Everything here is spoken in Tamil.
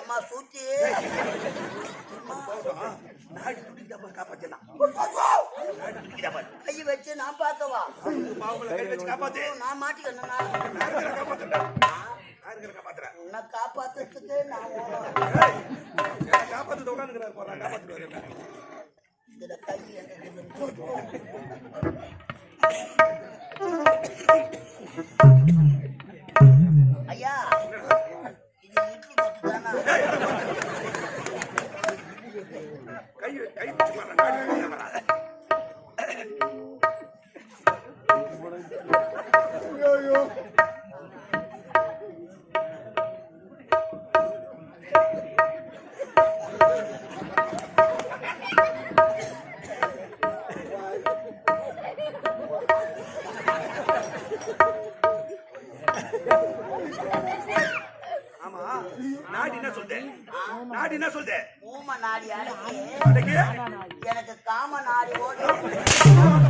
ஏமா சூச்சி நாடி துடிக்கிட்டா காப்பாத்தலாம். கை வச்சு நான் பார்க்கவா? கை வச்சு காப்பாத்து. நான் மாட்டிக்கணும். உன்னை காப்பாத்துறதுக்கு நான் காப்பாத்து உட்காந்துக்கிறார் போறான். காப்பாத்துவாரு. இதுல கை ஐயா இது இட்லி கொத்து தானா? கை கை நாடி என்ன சொல்லுது? ஊம நாடி அடக்கி எனக்கு காம நாடி ஓடி